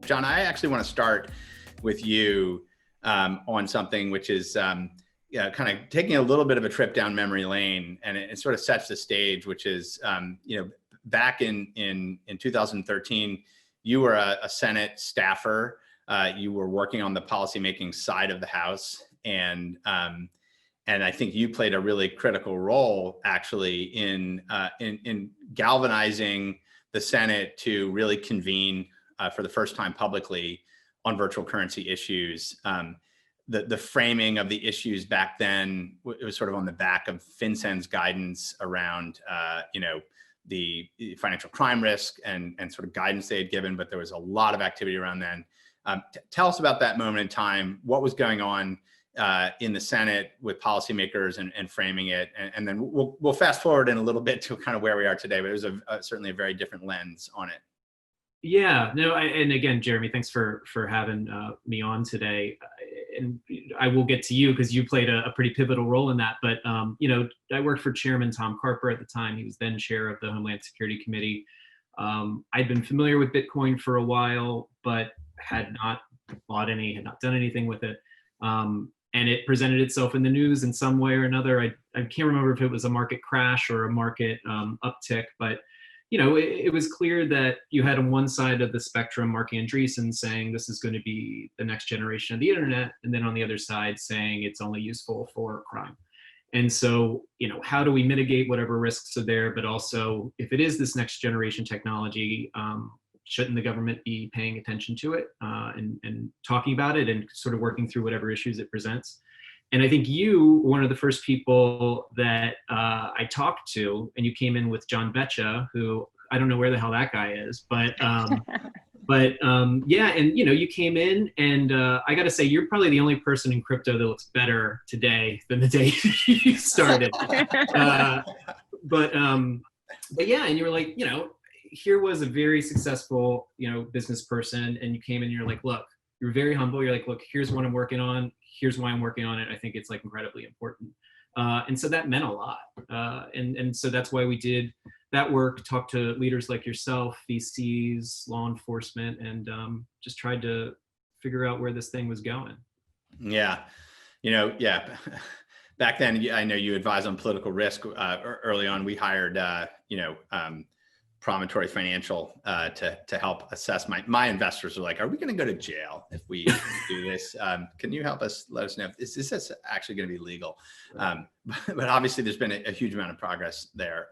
John, I actually want to start with you on something which is kind of taking a little bit of a trip down memory lane, and it sort of sets the stage, which is, back in 2013, you were a Senate staffer. You were working on the policymaking side of the House, and I think you played a really critical role, actually, in galvanizing the Senate to really convene for the first time publicly on virtual currency issues. The framing of the issues back then, it was sort of on the back of FinCEN's guidance around, the financial crime risk and sort of guidance they had given, but there was a lot of activity around then. Tell us about that moment in time. What was going on in the Senate with policymakers and framing it, and then we'll fast forward in a little bit to kind of where we are today. But it was certainly a very different lens on it. Yeah, no, and again, Jeremy, thanks for having me on today. And I will get to you because you played a pretty pivotal role in that. But I worked for Chairman Tom Carper at the time. He was then chair of the Homeland Security Committee. I'd been familiar with Bitcoin for a while, but had not bought any, had not done anything with it. And it presented itself in the news in some way or another. I can't remember if it was a market crash or a market uptick, but it was clear that you had on one side of the spectrum Mark Andreessen saying this is going to be the next generation of the internet, and then on the other side saying it's only useful for crime. And so, how do we mitigate whatever risks are there, but also if it is this next generation technology, shouldn't the government be paying attention to it and talking about it and sort of working through whatever issues it presents? And I think you were one of the first people that I talked to, and you came in with John Betcha, who I don't know where the hell that guy is, but yeah, and you came in, and I got to say, you're probably the only person in crypto that looks better today than the day you started. But yeah, and you were like, here was a very successful business person, and you came in, and you're like, look, you're very humble. You're like, look, here's what I'm working on. Here's why I'm working on it. I think it's like incredibly important. And so that meant a lot. And so that's why we did that work, talked to leaders like yourself, VCs, law enforcement, and just tried to figure out where this thing was going. Yeah. Back then, I know you advised on political risk early on. We hired, Promontory Financial to help assess my investors are like, are we going to go to jail if we do this? Can you help us, let us know, is this actually going to be legal? But obviously there's been a huge amount of progress there.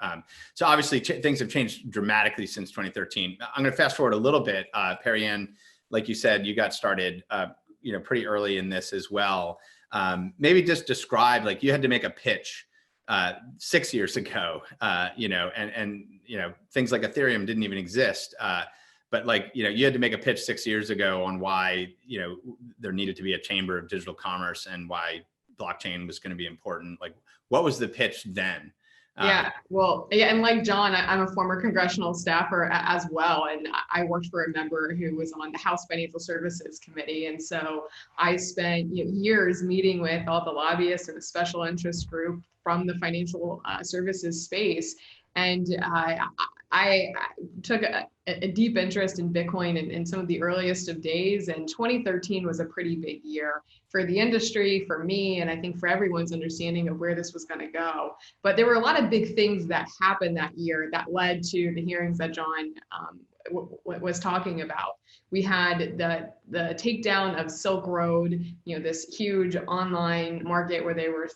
So obviously things have changed dramatically since 2013. I'm going to fast forward a little bit. Perry-Ann, like you said, you got started pretty early in this as well. Maybe just describe, like, you had to make a pitch 6 years ago, and things like Ethereum didn't even exist. But you had to make a pitch 6 years ago on why, there needed to be a chamber of digital commerce and why blockchain was going to be important. Like, what was the pitch then? Yeah, well, yeah, and like John, I'm a former congressional staffer as well, and I worked for a member who was on the House Financial Services Committee, and so I spent years meeting with all the lobbyists and the special interest group from the financial services space, and I took a deep interest in Bitcoin in some of the earliest of days, and 2013 was a pretty big year for the industry, for me, and I think for everyone's understanding of where this was going to go. But there were a lot of big things that happened that year that led to the hearings that John was talking about. We had the takedown of Silk Road, this huge online market where they were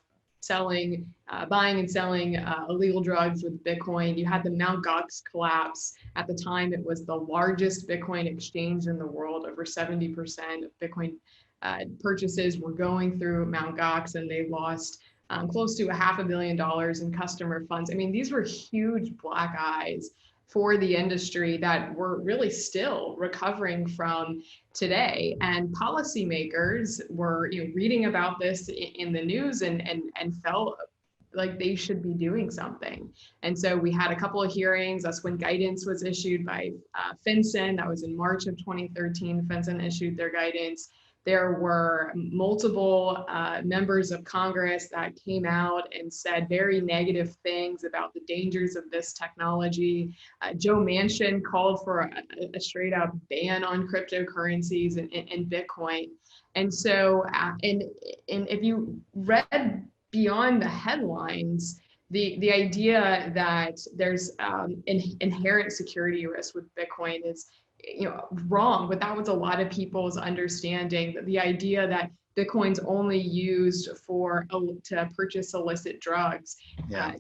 selling, buying and selling illegal drugs with Bitcoin. You had the Mt. Gox collapse. At the time, it was the largest Bitcoin exchange in the world. Over 70% of Bitcoin purchases were going through Mt. Gox, and they lost close to $500 million in customer funds. I mean, these were huge black eyes for the industry that we're really still recovering from today. And policymakers were reading about this in the news and felt like they should be doing something. And so we had a couple of hearings. That's when guidance was issued by FinCEN. That was in March of 2013. FinCEN issued their guidance. There were multiple members of Congress that came out and said very negative things about the dangers of this technology. Joe Manchin called for a straight up ban on cryptocurrencies and Bitcoin. And so, and if you read beyond the headlines, the idea that there's inherent security risk with Bitcoin is wrong, but that was a lot of people's understanding. The idea that Bitcoin's only used to purchase illicit drugs. Yeah.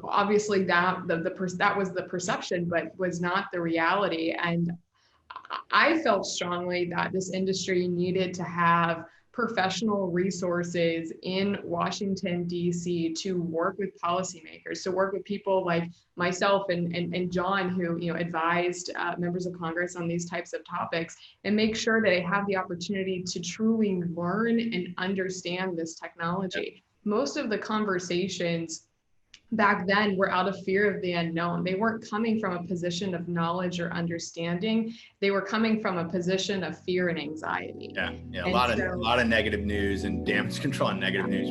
Obviously that that was the perception, but was not the reality. And I felt strongly that this industry needed to have professional resources in Washington, D.C. to work with policymakers, to work with people like myself and John, who advised members of Congress on these types of topics, and make sure that they have the opportunity to truly learn and understand this technology. Most of the conversations back then were out of fear of the unknown. They weren't coming from a position of knowledge or understanding. They were coming from a position of fear and anxiety. Yeah, And a lot of negative news and damage control and negative news.